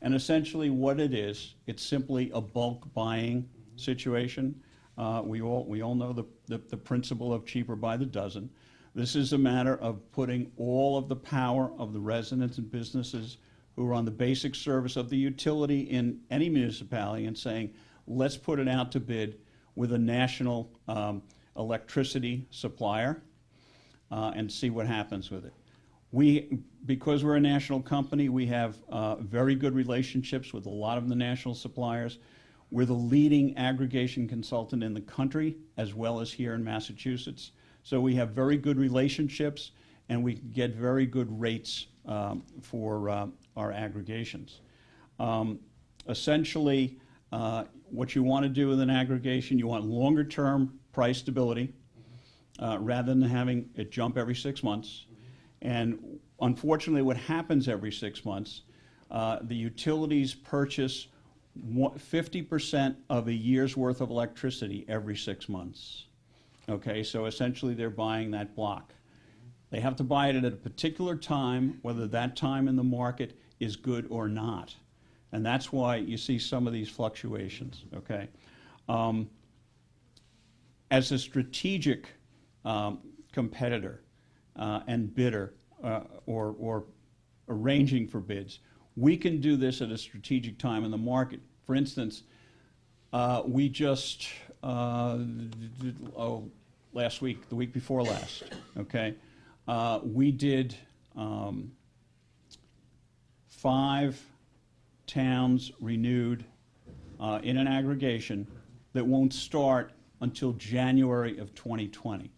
And essentially what it is, it's simply a bulk buying situation. We all know the principle of cheaper by the dozen. This is a matter of putting all of the power of the residents and businesses who are on the basic service of the utility in any municipality and saying, let's put it out to bid with a national electricity supplier and see what happens with it. Because we're a national company, we have very good relationships with a lot of the national suppliers. We're the leading aggregation consultant in the country, as well as here in Massachusetts. So we have very good relationships, and we get very good rates for our aggregations. Essentially, what you want to do with an aggregation, you want longer-term price stability rather than having it jump every 6 months. And unfortunately, what happens every 6 months, the utilities purchase 50% of a year's worth of electricity every 6 months. Okay, so essentially they're buying that block. They have to buy it at a particular time, whether that time in the market is good or not. And that's why you see some of these fluctuations, okay? As a strategic competitor and bidder or arranging for bids, we can do this at a strategic time in the market. For instance, we just, last week, the week before last, okay, we did 5 towns renewed in an aggregation that won't start until January of 2020.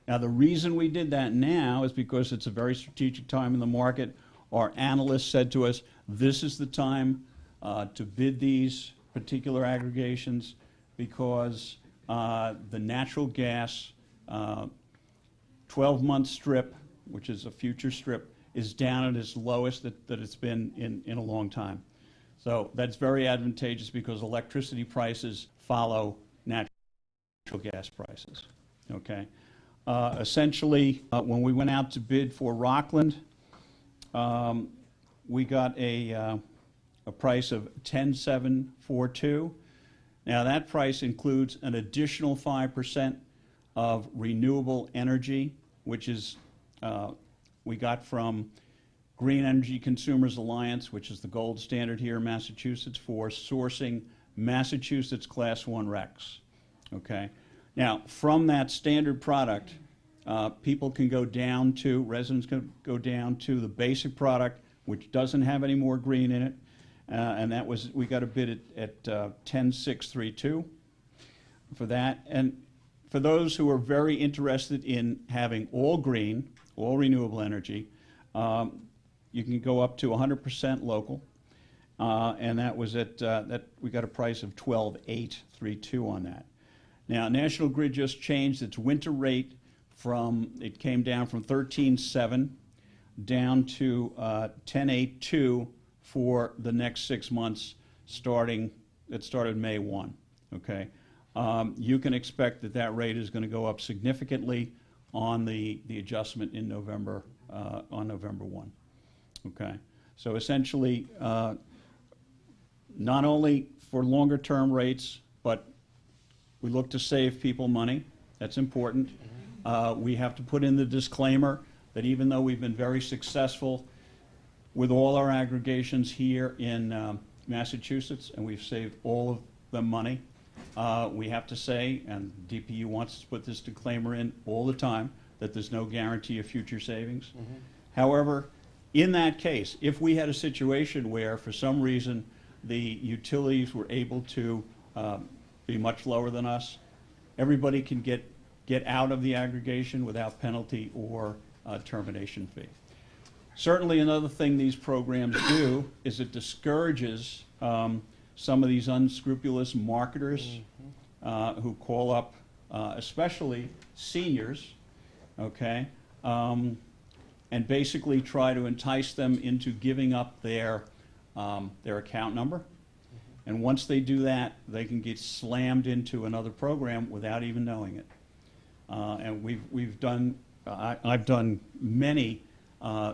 Now, the reason we did that now is because it's a very strategic time in the market. Our analysts said to us, this is the time to bid these particular aggregations because the natural gas 12-month strip, which is a future strip, is down at its lowest that it's been in a long time. So that's very advantageous because electricity prices follow natural gas prices, okay? Essentially, when we went out to bid for Rockland, we got a price of $10,742. Now that price includes an additional 5% of renewable energy, which is we got from Green Energy Consumers Alliance, which is the gold standard here in Massachusetts for sourcing Massachusetts Class 1 RECs. Okay. Now, from that standard product, people can go down to, residents can go down to the basic product, which doesn't have any more green in it, and that was, we got a bid at $10,632 for that. And for those who are very interested in having all green, all renewable energy, you can go up to 100% local, and that was at, we got a price of $12,832 on that. Now, National Grid just changed its winter rate from, it came down from $13,700 down to $10,802 for the next 6 months starting, it started May 1, okay? You can expect that that rate is going to go up significantly on the adjustment in November, on November 1, okay? So essentially, not only for longer term rates, but we look to save people money. That's important. We have to put in the disclaimer that even though we've been very successful with all our aggregations here in Massachusetts, and we've saved all of them money, we have to say, and DPU wants to put this disclaimer in all the time, that there's no guarantee of future savings. However, in that case, if we had a situation where for some reason the utilities were able to be much lower than us, everybody can get get out of the aggregation without penalty or termination fee. Certainly another thing these programs do is it discourages some of these unscrupulous marketers who call up especially seniors, okay, and basically try to entice them into giving up their account number. And once they do that, they can get slammed into another program without even knowing it. And we've done, I've done many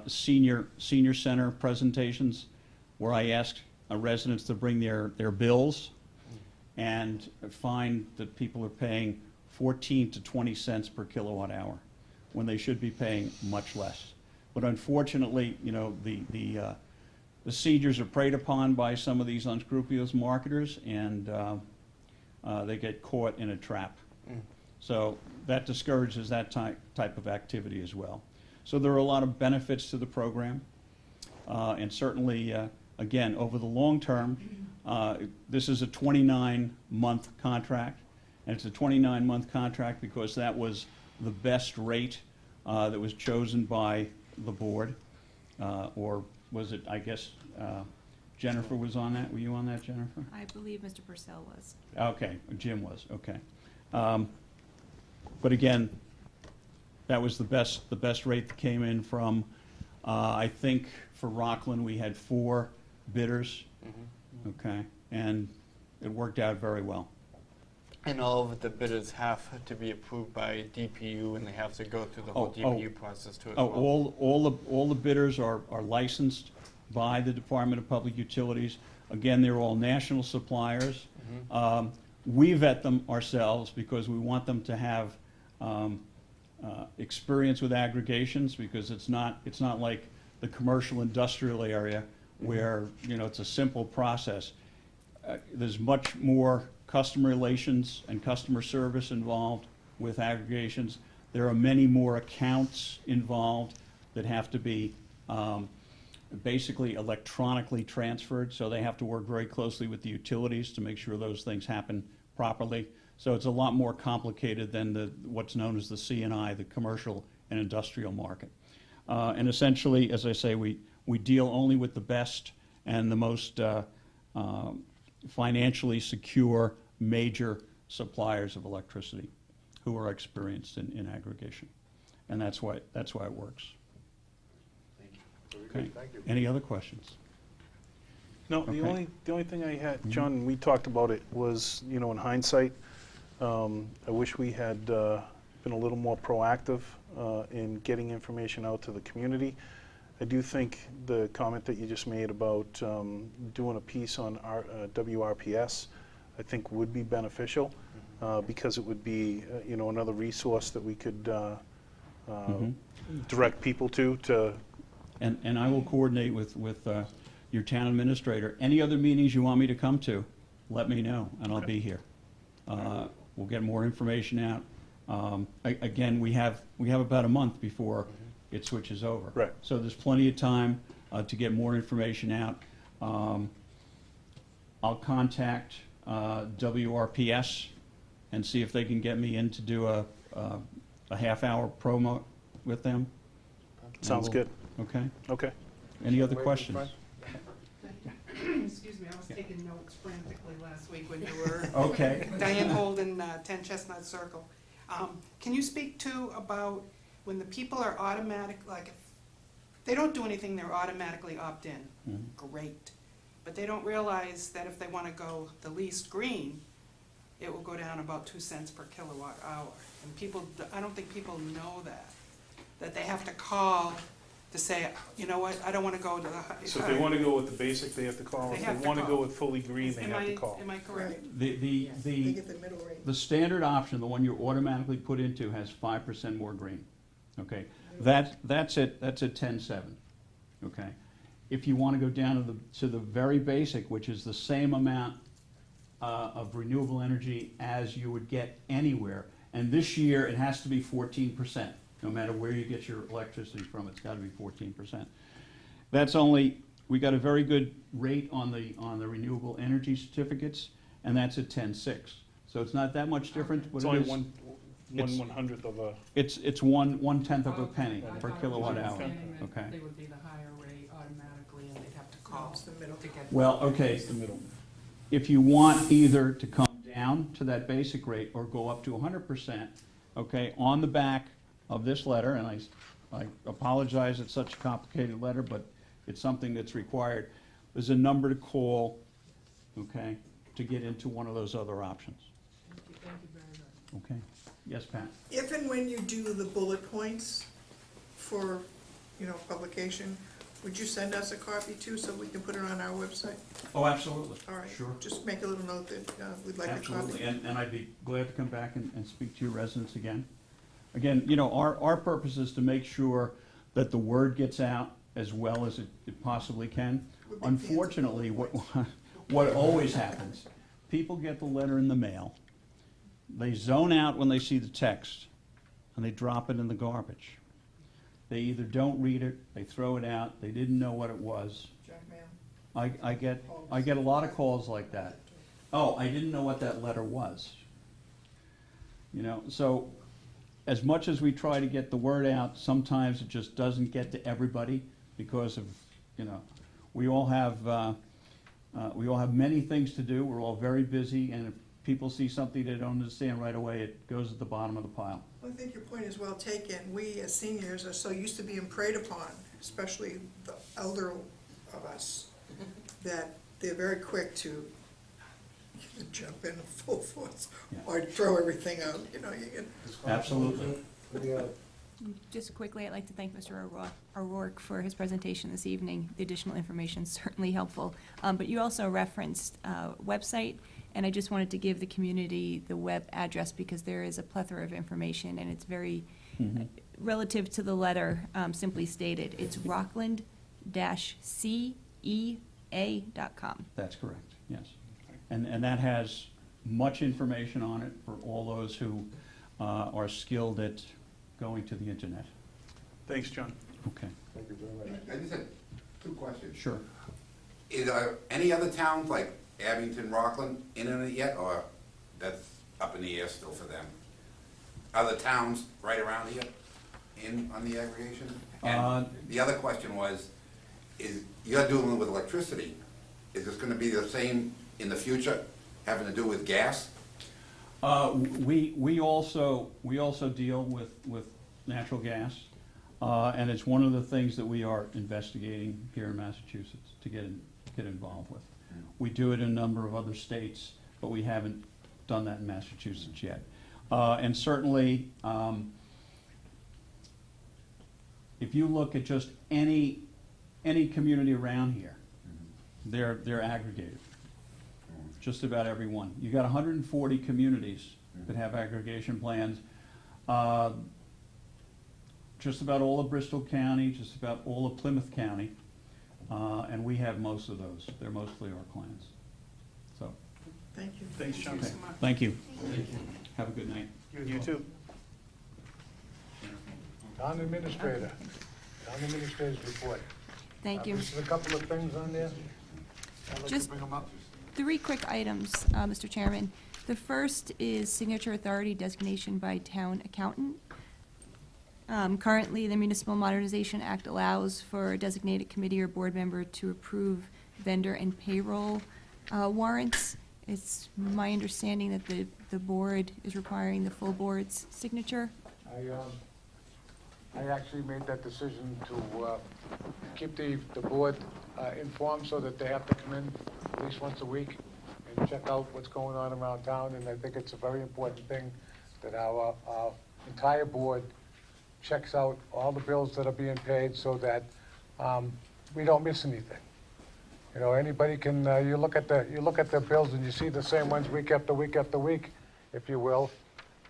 senior center presentations where I asked residents to bring their bills and find that people are paying 14 to 20 cents per kilowatt hour when they should be paying much less. But unfortunately, you know, the seniors are preyed upon by some of these unscrupulous marketers, and they get caught in a trap. So that discourages that type of activity as well. So there are a lot of benefits to the program, and certainly, again, over the long term, this is a 29-month contract, and it's a 29-month contract because that was the best rate that was chosen by the board, or was it, I guess, Jennifer was on that? Were you on that, Jennifer? I believe Mr. Purcell was. Okay, Jim was, okay. But again, that was the best rate that came in from, I think for Rockland, we had 4 bidders, okay, and it worked out very well. And all of the bidders have to be approved by DPU, and they have to go through the whole DPU process too as well. All the bidders are licensed by the Department of Public Utilities. Again, they're all national suppliers. We vet them ourselves because we want them to have experience with aggregations, because it's not like the commercial industrial area where, you know, it's a simple process. There's much more customer relations and customer service involved with aggregations. There are many more accounts involved that have to be basically electronically transferred, so they have to work very closely with the utilities to make sure those things happen properly. So it's a lot more complicated than what's known as the C&I, the commercial and industrial market. And essentially, as I say, we deal only with the best and the most financially secure major suppliers of electricity who are experienced in aggregation. And that's why it works. Okay. Thank you. Any other questions? No, Okay. the only thing I had, John, we talked about it, was, you know, in hindsight, I wish we had been a little more proactive in getting information out to the community. I do think the comment that you just made about doing a piece on our WRPS, I think would be beneficial, because it would be, you know, another resource that we could direct people to. And I will coordinate with your town administrator. Any other meetings you want me to come to, let me know, and I'll be here. We'll get more information out. Again, we have about a month before it switches over. Right. So there's plenty of time to get more information out. I'll contact WRPS and see if they can get me in to do a half-hour promo with them. Sounds good. Okay. Okay. Any other questions? Excuse me, I was taking notes frantically last week when you were. Okay. Diane Holden, 10 Chestnut Circle. Can you speak to about when the people are automatic, like if they don't do anything, they're automatically opt-in? Great. But they don't realize that if they want to go the least green, it will go down about 2 cents per kilowatt hour. And people, I don't think people know that they have to call to say, you know what, I don't want to go to the. So if they want to go with the basic, they have to call. If they want to go with fully green, they have to call. Am I correct? They get the middle rate. The standard option, the one you're automatically put into, has 5% more green. Okay, that's at 10.7. Okay, if you want to go down to the very basic, which is the same amount of renewable energy as you would get anywhere, and this year it has to be 14%. No matter where you get your electricity from, it's got to be 14%. That's only, we got a very good rate on the renewable energy certificates, and that's at 10.6. So it's not that much different. It's only one, It's- 1/100th of a, It's one-tenth of a penny per kilowatt hour, Okay. okay? They would be the higher rate automatically, and they'd have to call It's the middle. to get. Well, okay, it's the middle. if you want either to come down to that basic rate or go up to 100%, okay, on the back of this letter, and I apologize it's such a complicated letter, but it's something that's required, there's a number to call, okay, to get into one of those other options. Thank you very much. Okay? Yes, Pat? If and when you do the bullet points for, publication, would you send us a copy too, so we can put it on our website? Oh, absolutely. All right. Sure. Just make a little note that we'd like a copy. Absolutely, and I'd be glad to come back and speak to your residents again. Again, our purpose is to make sure that the word gets out as well as it possibly can. We're big fans of Unfortunately, bullet what always happens, people get the letter in the mail, they zone out when they see the text, and they drop it in the garbage. They either don't read it, they throw it out, they didn't know what it was. Junk mail. I get a lot of calls like that. Oh, I didn't know what that letter was. So as much as we try to get the word out, sometimes it just doesn't get to everybody because of, we all have many things to do. We're all very busy, and if people see something they don't understand right away, it goes at the bottom of the pile. Well, I think your point is well taken. We as seniors are so used to being preyed upon, especially the elder of us, that they're very quick to jump in full force or throw everything out, you get. Absolutely. Just quickly, I'd like to thank Mr. O'Rourke for his presentation this evening. The additional information is certainly helpful. But you also referenced website, and I just wanted to give the community the web address because there is a plethora of information, and it's very relative to the letter simply stated. It's rockland-cea.com. That's correct, yes. And that has much information on it for all those who are skilled at going to the internet. Thanks, John. Okay. Thank you very much. I just had two questions. Sure. Is any other towns like Abington, Rockland in it yet, or that's up in the air still for them? Other towns right around here on the aggregation? And the other question was, is you're dealing with electricity. Is this gonna be the same in the future, having to do with gas? We also deal with natural gas, and it's one of the things that we are investigating here in Massachusetts to get involved with. We do it in a number of other states, but we haven't done that in Massachusetts yet. And certainly, if you look at just any community around here, they're aggregated. Just about every one. You got 140 communities that have aggregation plans. Just about all of Bristol County, just about all of Plymouth County, and we have most of those. They're mostly our clients. So, Thank you. Thanks, John. okay. Thank you. Have a good night. You too. Town administrator. Town administrator's report. Thank you. There's a couple of things on there. I'd like to Just bring them up. 3 quick items, Mr. Chairman. The first is signature authority designation by town accountant. Currently, the Municipal Modernization Act allows for a designated committee or board member to approve vendor and payroll warrants. It's my understanding that the board is requiring the full board's signature. I actually made that decision to keep the board informed so that they have to come in at least once a week and check out what's going on around town. And I think it's a very important thing that our entire board checks out all the bills that are being paid so that we don't miss anything. Anybody can, you look at the bills and you see the same ones week after week after week, if you will.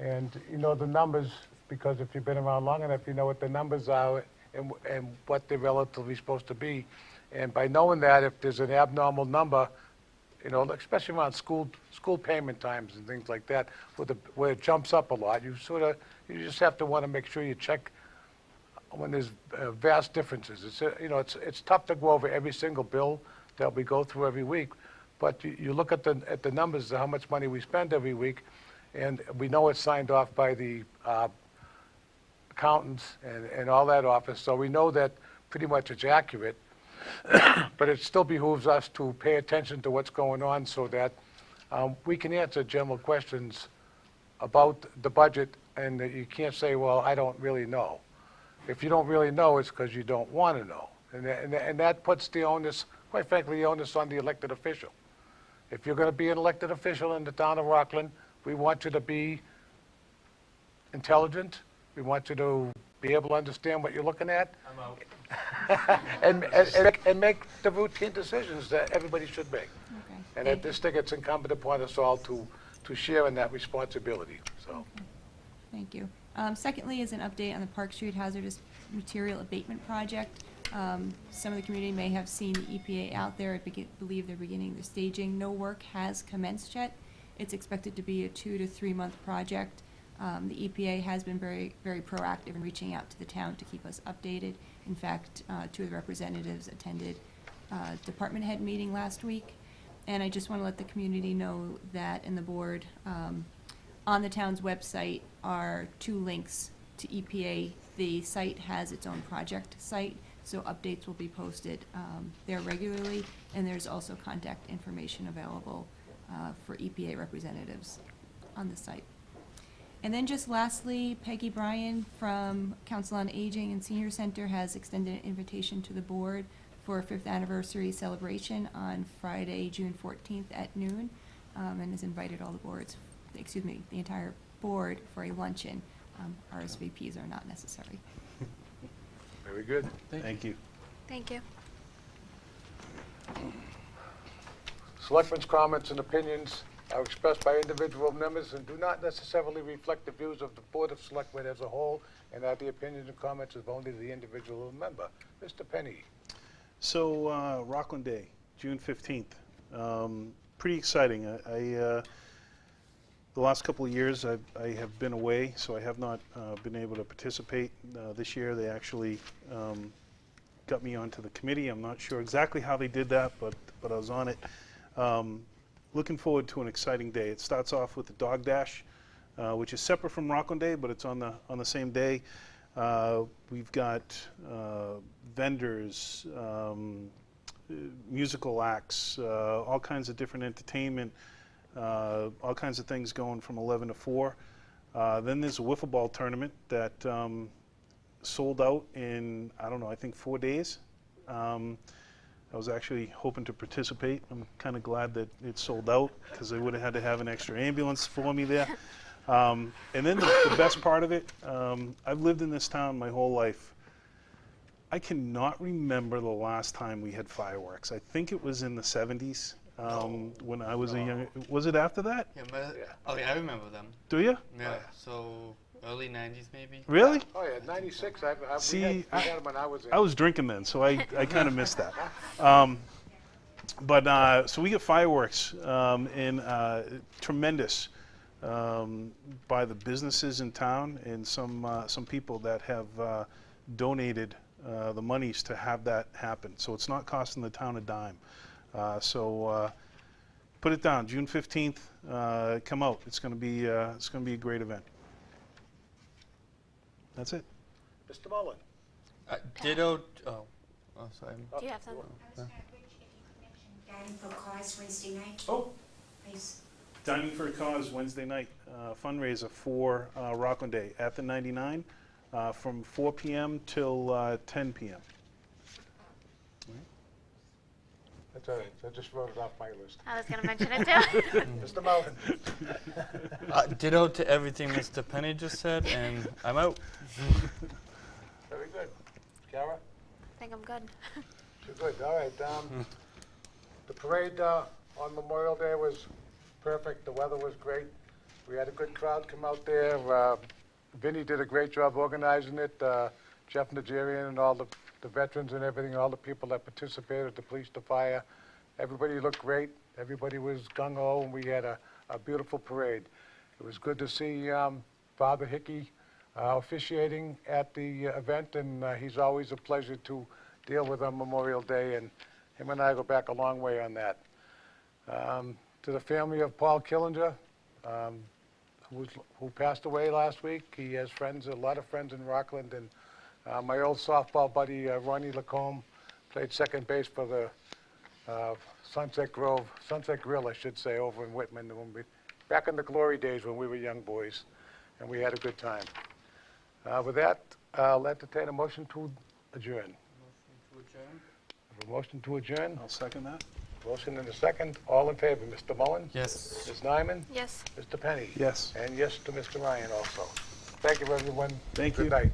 And you know the numbers, because if you've been around long enough, you know what the numbers are and what they're relatively supposed to be. And by knowing that, if there's an abnormal number, especially around school payment times and things like that, where it jumps up a lot, you just have to want to make sure you check when there's vast differences. It's tough to go over every single bill that we go through every week, but you look at the numbers of how much money we spend every week, And we know it's signed off by the accountants and all that office, so we know that pretty much it's accurate. But it still behooves us to pay attention to what's going on so that we can answer general questions about the budget, and that you can't say, well, I don't really know. If you don't really know, it's because you don't want to know. And that puts the onus, quite frankly, the onus on the elected official. If you're going to be an elected official in the town of Rockland, we want you to be intelligent. We want you to be able to understand what you're looking at. I'm out. and make the routine decisions that everybody should make. Okay. And at this thing, it's incumbent upon us all to share in that responsibility, so. Thank you. Secondly is an update on the Park Street Hazardous Material Abatement Project. Some of the community may have seen the EPA out there. I believe they're beginning the staging. No work has commenced yet. It's expected to be a 2 to 3 month project. The EPA has been very, very proactive in reaching out to the town to keep us updated. In fact, 2 of the representatives attended a department head meeting last week. And I just want to let the community know that in the board, on the town's website are 2 links to EPA. The site has its own project site, so updates will be posted there regularly. And there's also contact information available for EPA representatives on the site. And then just lastly, Peggy Bryan from Council on Aging and Senior Center has extended an invitation to the board for a 5th anniversary celebration on Friday, June 14th at noon, and has invited all the boards, the entire board for a luncheon. RSVPs are not necessary. Very good. Thank you. Thank you. Selectmen's comments and opinions are expressed by individual members and do not necessarily reflect the views of the Board of Selectmen as a whole, and are the opinions and comments of only the individual member. Mr. Penny. So, Rockland Day, June 15th. Pretty exciting. The last couple of years I have been away, so I have not been able to participate. This year they actually got me onto the committee. I'm not sure exactly how they did that, but I was on it. Looking forward to an exciting day. It starts off with the Dog Dash, which is separate from Rockland Day, but it's on the same day. We've got vendors, musical acts, all kinds of different entertainment, all kinds of things going from 11 to 4. Then there's a wiffle ball tournament that sold out in, I don't know, I think 4 days. I was actually hoping to participate. I'm kind of glad that it sold out because they would have had to have an extra ambulance for me there. And then the best part of it, I've lived in this town my whole life. I cannot remember the last time we had fireworks. I think it was in the 70s when I was a young. Was it after that? Yeah, I remember them. Do you? Yeah, so early 90s maybe. Really? Oh, yeah, 96. See, we had them when I was in. I was drinking then, so I kind of missed that. So we get fireworks and tremendous by the businesses in town and some people that have donated the monies to have that happen. So it's not costing the town a dime. Put it down, June 15th. Come out. It's going to be a great event. That's it. Mr. Mullen. Ditto. Sorry. Do you have something? Dining for Cause Wednesday night. Oh. Please. Dining for a Cause Wednesday night fundraiser for Rockland Day at the 99 from 4 p.m. till 10 p.m. That's all right. I just wrote it off my list. I was going to mention it too. Mr. Mullen. Ditto to everything Mr. Penny just said, and I'm out. Very good. Kara? I think I'm good. You're good. All right. The parade on Memorial Day was perfect. The weather was great. We had a good crowd come out there. Vinny did a great job organizing it. Jeff Nigerian and all the veterans and everything, all the people that participated, the police, the fire. Everybody looked great. Everybody was gung-ho, and we had a beautiful parade. It was good to see Father Hickey officiating at the event, and he's always a pleasure to deal with on Memorial Day, and him and I go back a long way on that. To the family of Paul Killinger, who passed away last week. He has friends, a lot of friends in Rockland, and my old softball buddy, Ronnie Lacombe, played second base for the Sunset Grill, I should say, over in Whitman, back in the glory days when we were young boys, and we had a good time. With that, I'll entertain a motion to adjourn. A motion to adjourn? I'll second that. Motion and a second. All in favor, Mr. Mullen? Yes. Ms. Nyman? Yes. Mr. Penny? Yes. And yes to Mr. Ryan also. Thank you, everyone. Thank Good you. night.